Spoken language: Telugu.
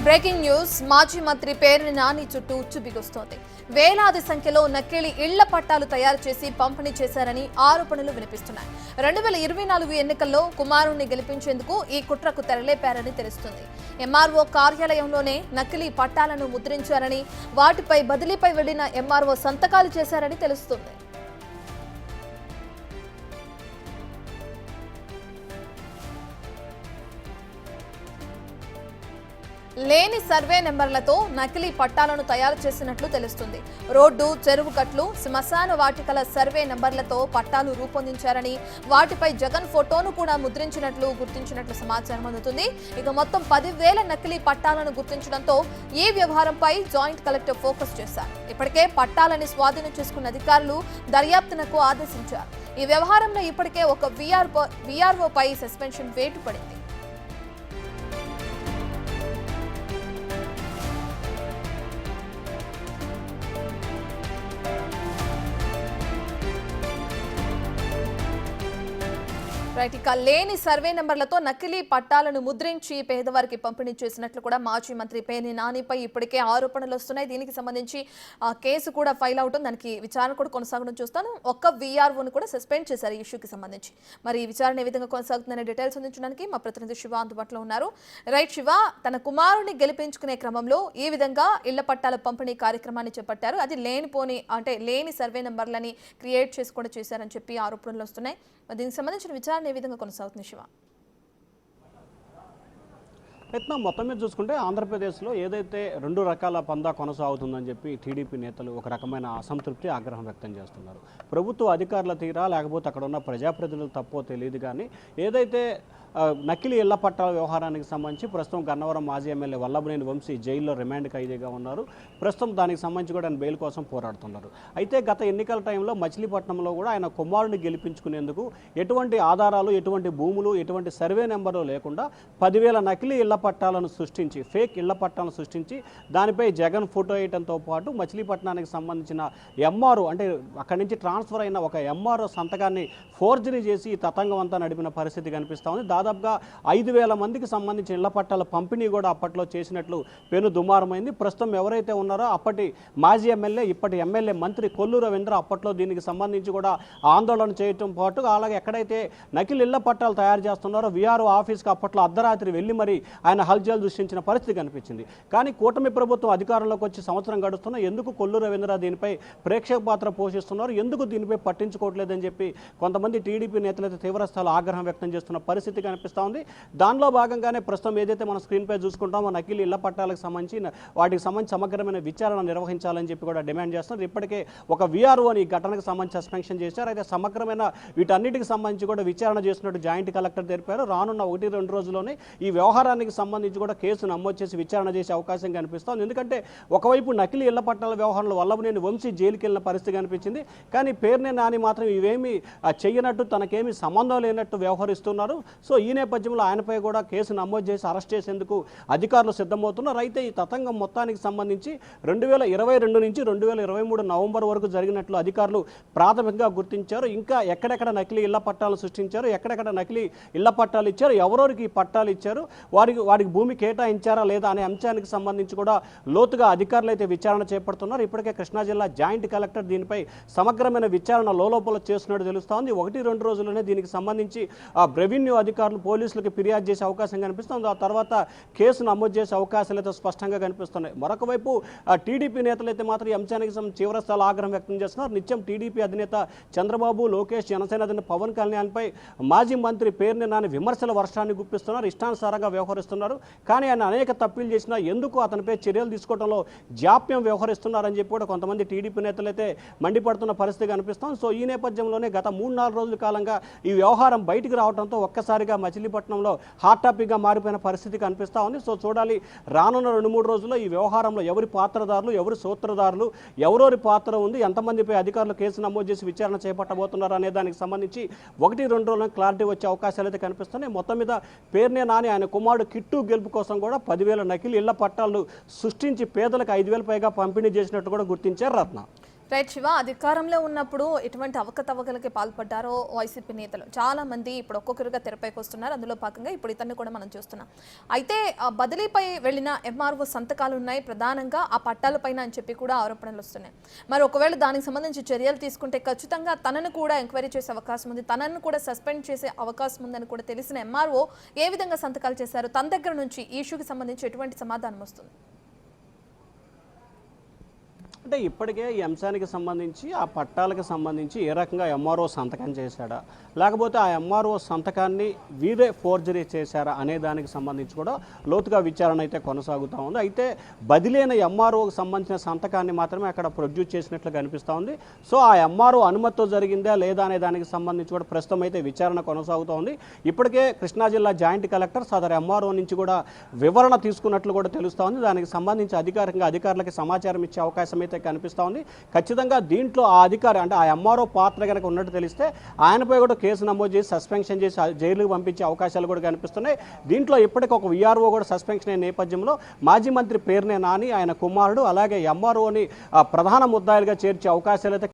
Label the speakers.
Speaker 1: బ్రేకింగ్ న్యూస్ మాజీ మంత్రి పేర్ని నాని చుట్టూ ఉచ్చుబిగుస్తోంది. వేలాది సంఖ్యలో నకిలీ ఇళ్ల పట్టాలు తయారు చేసి పంపిణీ చేశారని ఆరోపణలు వినిపిస్తున్నాయి. 2024 ఎన్నికల్లో కుమారుణ్ణి గెలిపించేందుకు ఈ కుట్రకు తెరలేపారని తెలుస్తుంది. ఎంఆర్ఓ కార్యాలయంలోనే నకిలీ పట్టాలను ముద్రించారని, వాటిపై బదిలీపై వెళ్లిన ఎంఆర్ఓ సంతకాలు చేశారని తెలుస్తుంది. లేని సర్వే నెంబర్లతో నకిలీ పట్టాలను తయారు చేసినట్లు తెలుస్తుంది. రోడ్డు, చెరువు కట్లు, శ్మశాన వాటికల సర్వే నెంబర్లతో పట్టాలు రూపొందించారని, వాటిపై జగన్ ఫోటోను కూడా గుర్తించినట్లు సమాచారం అందుతుంది. ఇక మొత్తం 10,000 నకిలీ పట్టాలను గుర్తించడంతో ఈ వ్యవహారంపై జాయింట్ కలెక్టర్ ఫోకస్ చేశారు. ఇప్పటికే పట్టాలని స్వాధీనం చేసుకున్న అధికారులు దర్యాప్తునకు ఆదేశించారు. ఈ వ్యవహారంలో ఇప్పటికే ఒక వీఆర్ఓపై సస్పెన్షన్ వేటు పడింది. ఇక లేని సర్వే నెంబర్లతో నకిలీ పట్టాలను ముద్రించి పేదవారికి పంపిణీ చేసినట్లు కూడా మాజీ మంత్రి పేర్ని నానిపై ఇప్పటికే ఆరోపణలు వస్తున్నాయి. దీనికి సంబంధించి కేసు కూడా ఫైల్ అవడం, దానికి విచారణ కూడా కొనసాగడం చూస్తాను. ఒక్క వీఆర్ఓను కూడా సస్పెండ్ చేశారు ఈ ఇష్యూకి సంబంధించి. మరి ఈ విచారణ ఏ విధంగా కొనసాగుతుందనే డీటెయిల్స్ అందించడానికి మా ప్రతినిధి శివ అందుబాటులో ఉన్నారు. రైట్ శివ, తన కుమారుని గెలిపించుకునే క్రమంలో ఈ విధంగా ఇళ్ల పట్టాల పంపిణీ కార్యక్రమాన్ని చేపట్టారు. అది లేని సర్వే నెంబర్లని క్రియేట్ చేసుకొని చేశారని చెప్పి ఆరోపణలు వస్తున్నాయి. దీనికి సంబంధించిన విచారణ ఏ విధంగా కొనసాగుతుంది శివ?
Speaker 2: ప్రయత్నం మొత్తం మీద చూసుకుంటే ఆంధ్రప్రదేశ్లో ఏదైతే 2 రకాల పందా కొనసాగుతుందని చెప్పి టీడీపీ నేతలు ఒక రకమైన అసంతృప్తి, ఆగ్రహం వ్యక్తం చేస్తున్నారు. ప్రభుత్వ అధికారుల తీరా లేకపోతే అక్కడ ఉన్న ప్రజాప్రతినిధులు తప్పో తెలియదు కానీ ఏదైతే నకిలీ ఇళ్ల పట్టాల వ్యవహారానికి సంబంధించి ప్రస్తుతం గన్నవరం మాజీ ఎమ్మెల్యే వల్లభనేని వంశీ జైల్లో రిమాండ్ ఖైదీగా ఉన్నారు. ప్రస్తుతం దానికి సంబంధించి కూడా ఆయన బెయిల్ కోసం పోరాడుతున్నారు. అయితే గత ఎన్నికల టైంలో మచిలీపట్నంలో కూడా ఆయన కుమారుని గెలిపించుకునేందుకు ఎటువంటి ఆధారాలు, ఎటువంటి భూములు, ఎటువంటి సర్వే నెంబర్లు లేకుండా 10,000 నకిలీ ఇళ్ల పట్టాలను సృష్టించి, ఫేక్ ఇళ్ల పట్టాలను సృష్టించి దానిపై జగన్ ఫోటో వేయడంతో పాటు మచిలీపట్నానికి సంబంధించిన ఎంఆర్ఓ, అంటే అక్కడి నుంచి ట్రాన్స్ఫర్ అయిన ఒక ఎంఆర్ఓ సంతకాన్ని ఫోర్జరీ చేసి ఈ తతంగం అంతా నడిపిన పరిస్థితి కనిపిస్తూ ఉంది. దాదాపుగా 5,000 మందికి సంబంధించిన ఇళ్ల పట్టాల పంపిణీ కూడా అప్పట్లో చేసినట్లు పెను దుమారమైంది. ప్రస్తుతం ఎవరైతే ఉన్నారో అప్పటి మాజీ ఎమ్మెల్యే, ఇప్పటి ఎమ్మెల్యే మంత్రి కొల్లు రవీంద్ర అప్పట్లో దీనికి సంబంధించి కూడా ఆందోళన చేయటం పాటు అలాగే ఎక్కడైతే నకిలీ ఇళ్ల పట్టాలు తయారు చేస్తున్నారో వీఆర్ఓ ఆఫీస్కి అప్పట్లో అర్ధరాత్రి వెళ్ళి మరి ఆయన హల్చల్ సృష్టించిన పరిస్థితి కనిపించింది. కానీ కూటమి ప్రభుత్వం అధికారంలోకి వచ్చి సంవత్సరం గడుస్తున్నా ఎందుకు కొల్లు రవీంద్ర దీనిపై ప్రేక్షక పాత్ర పోషిస్తున్నారు, ఎందుకు దీనిపై పట్టించుకోవట్లేదని చెప్పి కొంతమంది టీడీపీ నేతలైతే తీవ్రస్థాయిలో ఆగ్రహం వ్యక్తం చేస్తున్న పరిస్థితి కనిపిస్తూ ఉంది. దానిలో భాగంగానే ప్రస్తుతం ఏదైతే మనం స్క్రీన్పై చూసుకుంటామో నకిలీ ఇళ్ల పట్టాలకు సంబంధించి వాటికి సంబంధించి సమగ్రమైన విచారణ నిర్వహించాలని చెప్పి కూడా డిమాండ్ చేస్తున్నారు. ఇప్పటికే ఒక వీఆర్ఓని ఈ ఘటనకు సంబంధించి సస్పెన్షన్ చేశారు. అయితే సమగ్రమైన వీటన్నిటికి సంబంధించి కూడా విచారణ చేస్తున్నట్టు జాయింట్ కలెక్టర్ తెలిపారు. రానున్న 1-2 రోజుల్లోనే ఈ వ్యవహారానికి సంబంధించి కూడా కేసు నమోదు చేసి విచారణ చేసే అవకాశం కనిపిస్తోంది. ఎందుకంటే ఒకవైపు నకిలీ ఇళ్ల పట్టాల వ్యవహారంలో వల్లభనేని వంశీ జైలుకి వెళ్ళిన పరిస్థితి కనిపించింది. కానీ పేర్ని నాని మాత్రం ఇవేమీ చెయ్యనట్టు, తనకేమీ సంబంధం లేనట్టు వ్యవహరిస్తున్నారు. సో ఈ నేపథ్యంలో ఆయనపై కూడా కేసు నమోదు చేసి అరెస్ట్ చేసేందుకు అధికారులు సిద్ధమవుతున్నారు. అయితే ఈ తతంగం మొత్తానికి సంబంధించి 2022 నుంచి 2023 నవంబర్ వరకు జరిగినట్లు అధికారులు ప్రాథమికంగా గుర్తించారు. ఇంకా ఎక్కడెక్కడ నకిలీ ఇళ్ల పట్టాలు సృష్టించారు, ఎక్కడెక్కడ నకిలీ ఇళ్ల పట్టాలు ఇచ్చారు, ఎవరెవరికి ఈ పట్టాలు ఇచ్చారు, వారికి భూమి కేటాయించారా లేదా అనే అంశానికి సంబంధించి కూడా లోతుగా అధికారులు అయితే విచారణ చేపడుతున్నారు. ఇప్పటికే కృష్ణా జిల్లా జాయింట్ కలెక్టర్ దీనిపై సమగ్రమైన విచారణ లోలోపల చేస్తున్నట్టు తెలుస్తోంది. 1-2 రోజుల్లోనే దీనికి సంబంధించి రెవెన్యూ అధికారులు పోలీసులకు ఫిర్యాదు చేసే అవకాశం కనిపిస్తుంది. ఆ తర్వాత కేసు నమోదు చేసే అవకాశాలు అయితే స్పష్టంగా కనిపిస్తున్నాయి. మరొక వైపు టీడీపీ నేతలైతే మాత్రం ఈ అంశానికి తీవ్రస్థాయిలో ఆగ్రహం వ్యక్తం చేస్తున్నారు. నిత్యం టీడీపీ అధినేత చంద్రబాబు, లోకేష్, జనసేన అధినేత పవన్ కళ్యాణ్పై మాజీ మంత్రి పేర్ని నాని విమర్శల వర్షాన్ని గుప్పిస్తున్నారు, ఇష్టానుసారంగా వ్యవహరిస్తున్నారు. కానీ ఆయన అనేక తప్పులు చేసినా ఎందుకు అతనిపై చర్యలు తీసుకోవడంలో జాప్యం వ్యవహరిస్తున్నారని చెప్పి కూడా కొంతమంది టీడీపీ నేతలైతే మండిపడుతున్న పరిస్థితి కనిపిస్తుంది. సో ఈ నేపథ్యంలోనే గత 3-4 రోజుల కాలంగా ఈ వ్యవహారం బయటికి రావడంతో ఒక్కసారిగా మచిలీపట్నంలో హాట్ టాపిక్గా మారిపోయిన పరిస్థితి కనిపిస్తూ ఉంది. సో చూడాలి రానున్న 2-3 రోజుల్లో ఈ వ్యవహారంలో ఎవరి పాత్రదారులు, ఎవరి సూత్రధారులు, ఎవరెవరి పాత్ర ఉంది, ఎంతమందిపై అధికారులు కేసు నమోదు చేసి విచారణ చేపట్టబోతున్నారు అనే దానికి సంబంధించి 1-2 రోజుల్లో క్లారిటీ వచ్చే అవకాశాలు అయితే కనిపిస్తున్నాయి. మొత్తం మీద పేర్ని నాని ఆయన కుమారుడు కిట్టు గెలుపు కోసం కూడా 10,000 నకిలీ ఇళ్ల పట్టాలు సృష్టించి పేదలకు 5,000 పైగా పంపిణీ చేసినట్టు కూడా గుర్తించారు రత్న.
Speaker 1: రైట్ శివ, అధికారంలో ఉన్నప్పుడు ఎటువంటి అవకతవకలకి పాల్పడ్డారో వైసీపీ నేతలు చాలా మంది ఇప్పుడు ఒక్కొక్కరుగా తెరపైకి వస్తున్నారు. అందులో భాగంగా ఇప్పుడు ఇతన్ని కూడా మనం చూస్తున్నాం. అయితే ఆ బదిలీపై వెళ్ళిన ఎంఆర్ఓ సంతకాలు ఉన్నాయి ప్రధానంగా ఆ పట్టాలపైన అని చెప్పి కూడా ఆరోపణలు వస్తున్నాయి. మరి ఒకవేళ దానికి సంబంధించి చర్యలు తీసుకుంటే ఖచ్చితంగా తనను కూడా ఎంక్వైరీ చేసే అవకాశం ఉంది, తనను కూడా సస్పెండ్ చేసే అవకాశం ఉందని కూడా తెలిసిన ఎంఆర్ఓ ఏ విధంగా సంతకాలు చేశారు, తన దగ్గర నుంచి ఈ ఇష్యూకి సంబంధించి ఎటువంటి సమాధానం వస్తుంది?
Speaker 2: అంటే ఇప్పటికే ఈ అంశానికి సంబంధించి ఆ పట్టాలకు సంబంధించి ఏ రకంగా ఎంఆర్ఓ సంతకం చేశాడా, లేకపోతే ఆ ఎంఆర్ఓ సంతకాన్ని వీరే ఫోర్జరీ చేశారా అనే దానికి సంబంధించి కూడా లోతుగా విచారణ అయితే కొనసాగుతూ ఉంది. అయితే బదిలైన ఎంఆర్ఓకి సంబంధించిన సంతకాన్ని మాత్రమే అక్కడ ప్రొడ్యూస్ చేసినట్లు కనిపిస్తూ ఉంది. సో ఆ ఎంఆర్ఓ అనుమతితో జరిగిందా లేదా అనే దానికి సంబంధించి కూడా ప్రస్తుతం అయితే విచారణ కొనసాగుతూ ఉంది. ఇప్పటికే కృష్ణా జిల్లా జాయింట్ కలెక్టర్ సదరు ఎంఆర్ఓ నుంచి కూడా వివరణ తీసుకున్నట్లు కూడా తెలుస్తూ ఉంది. దానికి సంబంధించి అధికారులకి సమాచారం ఇచ్చే అవకాశం అయితే కనిపిస్తూ ఉంది. ఖచ్చితంగా దీంట్లో ఆ అధికారి అంటే ఆ ఎంఆర్ఓ పాత్ర కనుక ఉన్నట్టు తెలిస్తే ఆయనపై కూడా కేసు నమోదు చేసి సస్పెన్షన్ చేసి జైలుకు పంపించే అవకాశాలు కూడా కనిపిస్తున్నాయి. దీంట్లో ఇప్పటికీ ఒక విఆర్ఓ కూడా సస్పెన్షన్ అయిన నేపథ్యంలో మాజీ మంత్రి పేర్నే నాని, ఆయన కుమారుడు, అలాగే ఎంఆర్ఓని ప్రధాన ముద్దాయిలుగా చేర్చే అవకాశాలు అయితే